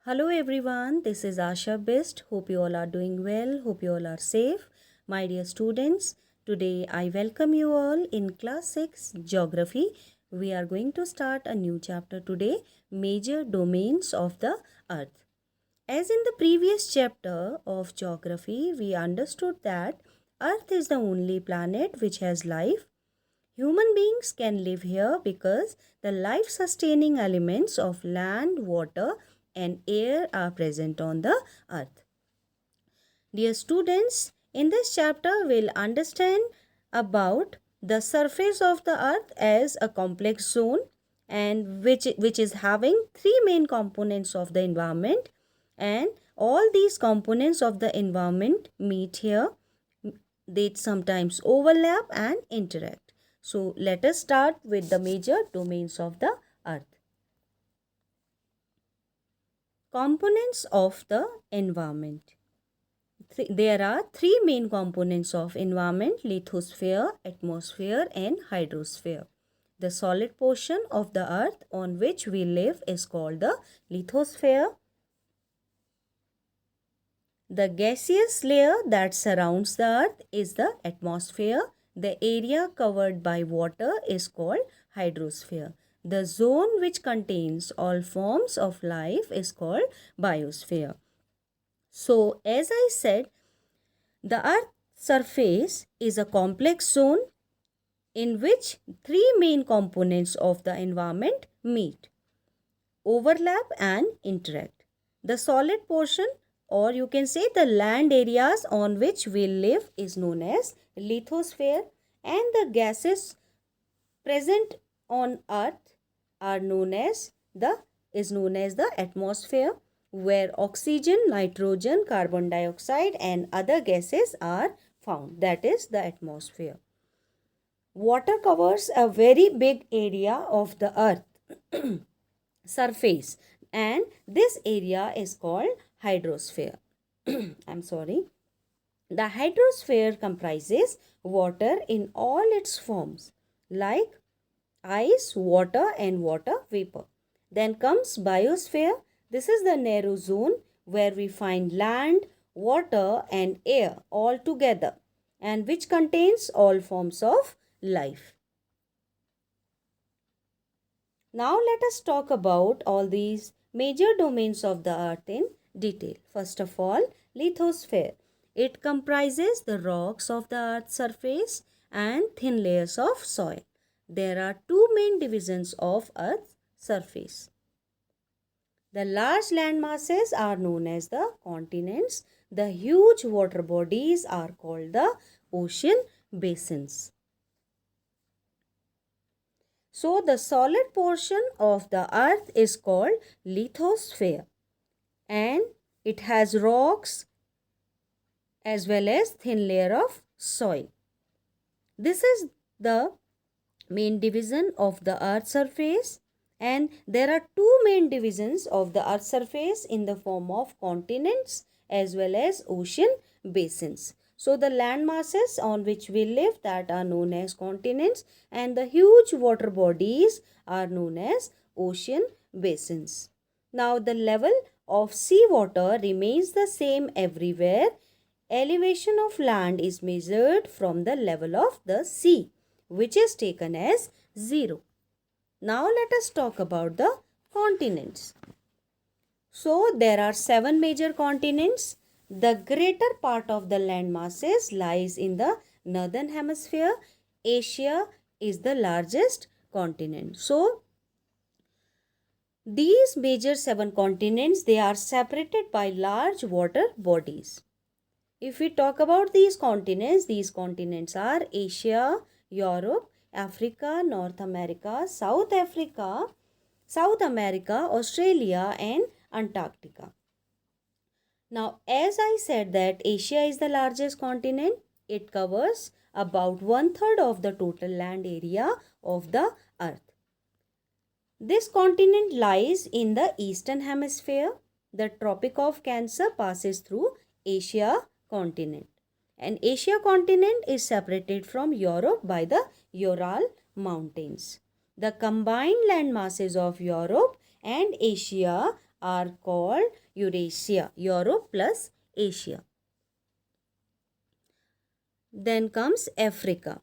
Hello everyone, this is Asha Best. Hope you all are doing well. Hope you all are safe. My dear students, today I welcome you all in class 6 geography. We are going to start a new chapter today, major domains of the earth. As in the previous chapter of geography, we understood that earth is the only planet which has life. Human beings can live here because the life sustaining elements of land, water, and air are present on the earth. Dear students, in this chapter we'll understand about the surface of the earth as a complex zone and which is having three main components of the environment, and all these components of the environment meet here. They sometimes overlap and interact. So let us start with the major domains of the earth. Components of the environment. There are three main components of environment: lithosphere, atmosphere, and hydrosphere. The solid portion of the earth on which we live is called the lithosphere. The gaseous layer that surrounds the earth is the atmosphere. The area covered by water is called hydrosphere. The zone which contains all forms of life is called biosphere. So, as I said, the earth's surface is a complex zone in which three main components of the environment meet, overlap, and interact. The solid portion, or you can say the land areas on which we live, is known as lithosphere, and the gases present on earth are known as the atmosphere, where oxygen, nitrogen, carbon dioxide, and other gases are found. That is the atmosphere. Water covers a very big area of the earth surface, and this area is called hydrosphere. I'm sorry. The hydrosphere comprises water in all its forms, like ice, water, and water vapor. Then comes biosphere. This is the narrow zone where we find land, water, and air all together, and which contains all forms of life. Now let us talk about all these major domains of the earth in detail. First of all, lithosphere. It comprises the rocks of the earth's surface and thin layers of soil. There are two main divisions of earth's surface. The large land masses are known as the continents. The huge water bodies are called the ocean basins. So, the solid portion of the earth is called lithosphere, and it has rocks as well as thin layer of soil. This is the main division of the earth's surface, and there are two main divisions of the earth's surface in the form of continents as well as ocean basins. So the land masses on which we live, that are known as continents, and the huge water bodies are known as ocean basins. Now the level of sea water remains the same everywhere. Elevation of land is measured from the level of the sea, which is taken as 0. Now let us talk about the continents. So there are 7 major continents. The greater part of the land masses lies in the northern hemisphere. Asia is the largest continent. So these major 7 continents, they are separated by large water bodies. If we talk about these continents are Asia, Europe, Africa, North America, South America, Australia, and Antarctica. Now, as I said that Asia is the largest continent, it covers about 1/3 of the total land area of the earth. This continent lies in the eastern hemisphere. The Tropic of Cancer passes through Asia continent, and Asia continent is separated from Europe by the Ural Mountains. The combined land masses of Europe and Asia are called Eurasia, Europe plus Asia. Then comes Africa.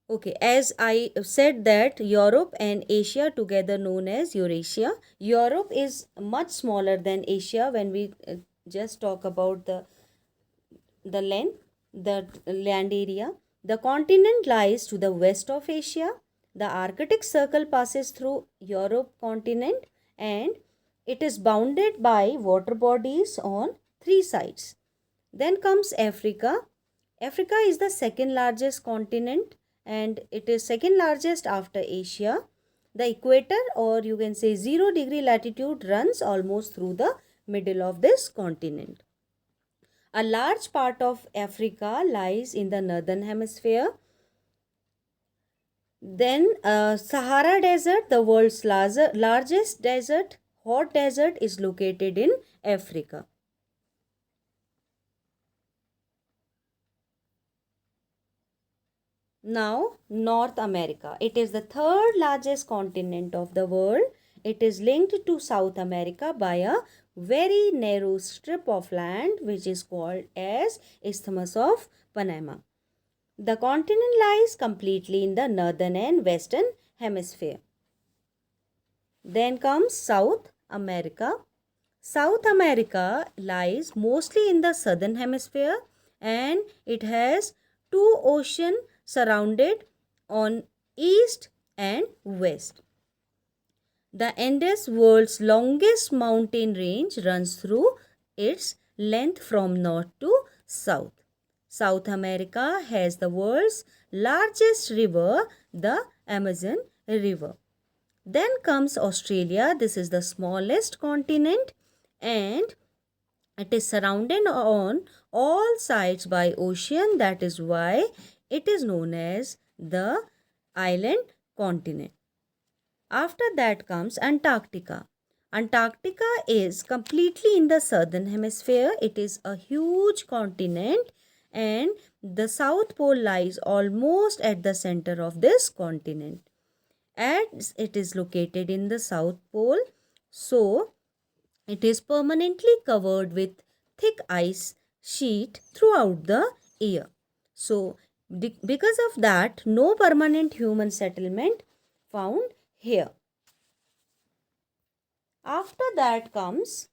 Okay, as I said that Europe and Asia together known as Eurasia. Europe is much smaller than Asia when we just talk about the length, the land area. The continent lies to the west of Asia. The Arctic Circle passes through Europe continent and it is bounded by water bodies on three sides. Then comes Africa. Africa is the second largest continent and it is second largest after Asia. The equator, or you can say 0 degree latitude, runs almost through the middle of this continent. A large part of Africa lies in the northern hemisphere. Then Sahara Desert, the world's largest desert, hot desert, is located in Africa. Now, North America. It is the third largest continent of the world. It is linked to South America by a very narrow strip of land which is called as Isthmus of Panama. The continent lies completely in the northern and western hemisphere. Then comes South America. South America lies mostly in the southern hemisphere and it has two oceans surrounded on east and west. The Andes, world's longest mountain range, runs through its length from north to south. South America has the world's largest river, the Amazon River. Then comes Australia. This is the smallest continent and it is surrounded on all sides by ocean. That is why it is known as the island continent. After that comes Antarctica. Antarctica is completely in the southern hemisphere. It is a huge continent and the South Pole lies almost at the center of this continent. As it is located in the South Pole, so it is permanently covered with thick ice sheet throughout the year. So, because of that, no permanent human settlement found here. After that comes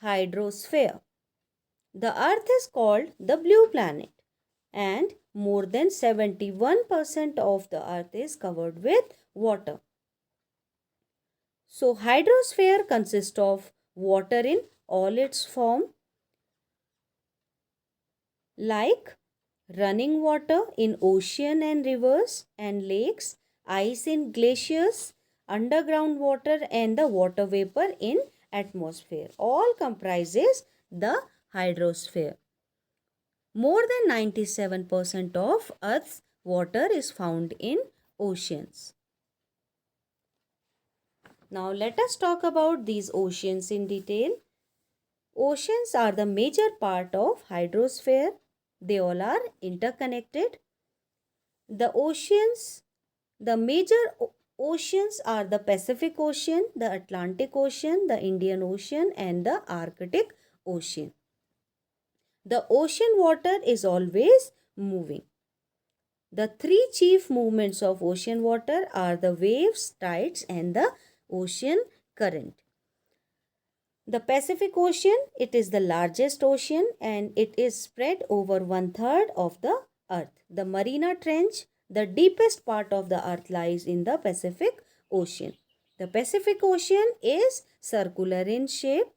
hydrosphere. The earth is called the blue planet and more than 71% of the earth is covered with water. So hydrosphere consists of water in all its form like running water in ocean and rivers and lakes, ice in glaciers, underground water and the water vapor in atmosphere. All comprises the hydrosphere. More than 97% of Earth's water is found in oceans. Now let us talk about these oceans in detail. Oceans are the major part of hydrosphere. They all are interconnected. The major oceans are the Pacific Ocean, the Atlantic Ocean, the Indian Ocean and the Arctic Ocean. The ocean water is always moving. The three chief movements of ocean water are the waves, tides and the ocean current. The Pacific Ocean, it is the largest ocean and it is spread over 1/3 of the earth. The Mariana Trench, the deepest part of the earth, lies in the Pacific Ocean. The Pacific Ocean is circular in shape.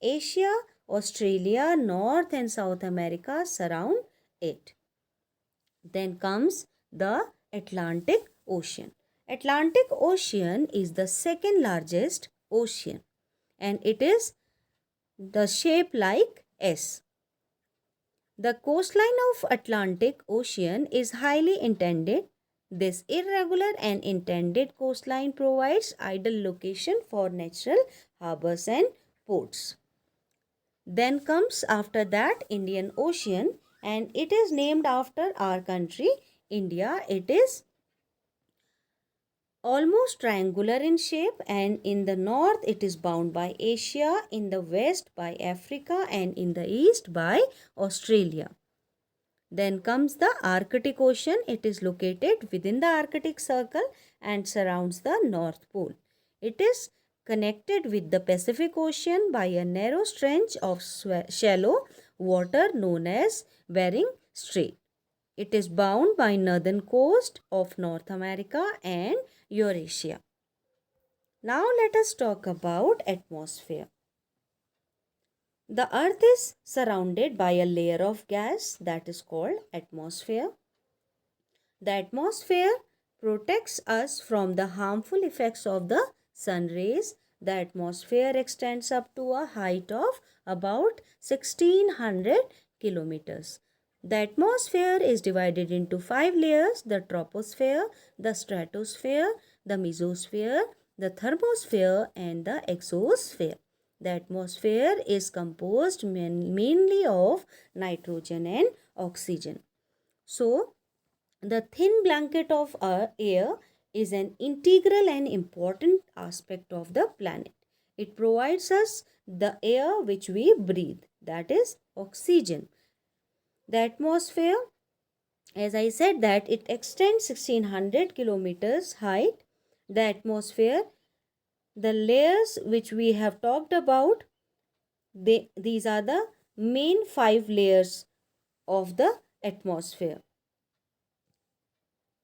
Asia, Australia, North and South America surround it. Then comes the Atlantic Ocean. Atlantic Ocean is the second largest ocean and it is the shape like S. The coastline of Atlantic Ocean is highly intended. This irregular and intended coastline provides ideal location for natural harbors and ports. Then comes after that Indian Ocean and it is named after our country India. It is almost triangular in shape, and in the north it is bound by Asia, in the west by Africa, and in the east by Australia. Then comes the Arctic Ocean. It is located within the Arctic Circle and surrounds the North Pole. It is connected with the Pacific Ocean by a narrow stretch of shallow water known as Bering Strait. It is bound by northern coast of North America and Eurasia. Now let us talk about atmosphere. The earth is surrounded by a layer of gas that is called atmosphere. The atmosphere protects us from the harmful effects of the sun rays. The atmosphere extends up to a height of about 1600 kilometers. The atmosphere is divided into 5 layers: the troposphere, the stratosphere, the mesosphere, the thermosphere, and the exosphere. The atmosphere is composed mainly of nitrogen and oxygen. So, the thin blanket of air is an integral and important aspect of the planet. It provides us the air which we breathe, that is oxygen. The atmosphere, as I said, that it extends 1600 kilometers height. The atmosphere, the layers which we have talked about, these are the main 5 layers of the atmosphere.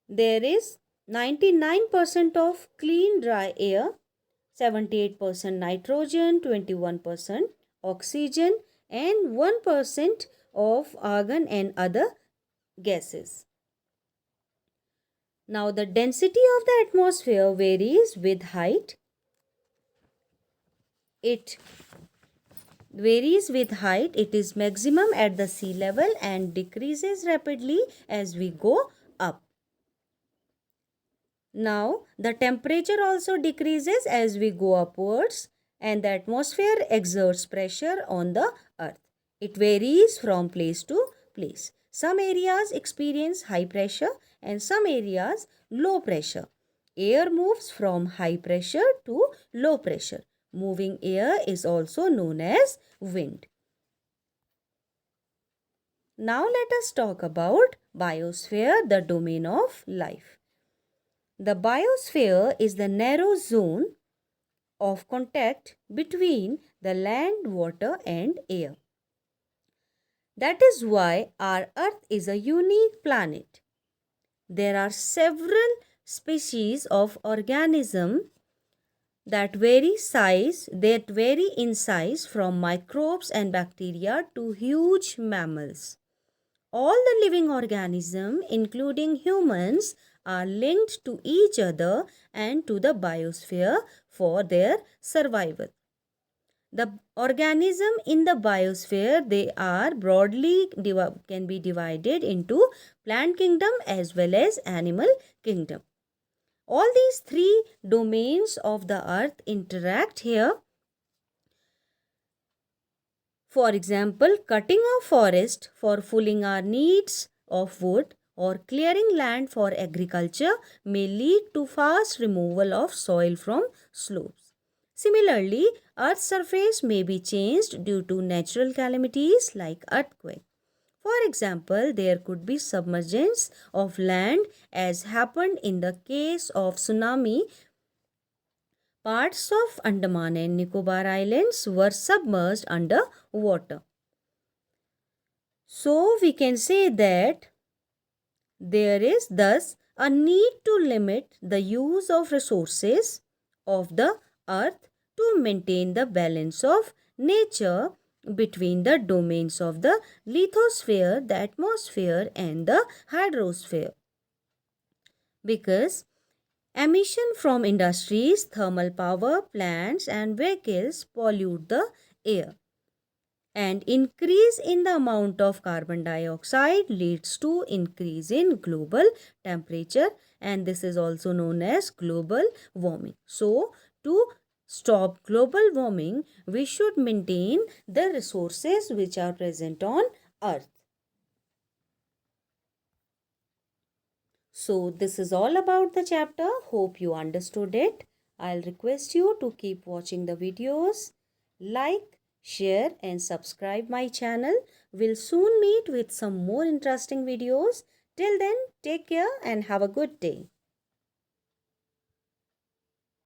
There is 99% of clean dry air, 78% nitrogen, 21% oxygen, and 1% of argon and other gases. Now, the density of the atmosphere varies with height. It varies with height. It is maximum at the sea level and decreases rapidly as we go up. Now, the temperature also decreases as we go upwards, and the atmosphere exerts pressure on the earth. It varies from place to place. Some areas experience high pressure and some areas low pressure. Air moves from high pressure to low pressure. Moving air is also known as wind. Now let us talk about biosphere, the domain of life. The biosphere is the narrow zone of contact between the land, water, and air. That is why our Earth is a unique planet. There are several species of organisms that vary in size from microbes and bacteria to huge mammals. All the living organisms, including humans, are linked to each other and to the biosphere for their survival. The organism in the biosphere, they are broadly can be divided into plant kingdom as well as animal kingdom. All these 3 domains of the earth interact here. For example, cutting of forest for fulfilling our needs of wood or clearing land for agriculture may lead to fast removal of soil from slopes. Similarly, Earth's surface may be changed due to natural calamities like earthquake. For example, there could be submergence of land as happened in the case of tsunami. Parts of Andaman and Nicobar Islands were submerged under water. So, we can say that there is thus a need to limit the use of resources of the earth to maintain the balance of nature between the domains of the lithosphere, the atmosphere, and the hydrosphere. Because emission from industries, thermal power plants, and vehicles pollute the air. And increase in the amount of carbon dioxide leads to increase in global temperature, and this is also known as global warming. So, to stop global warming, we should maintain the resources which are present on earth. So this is all about the chapter. Hope you understood it. I'll request you to keep watching the videos. Like, share and subscribe my channel. We'll soon meet with some more interesting videos. Till then, take care and have a good day.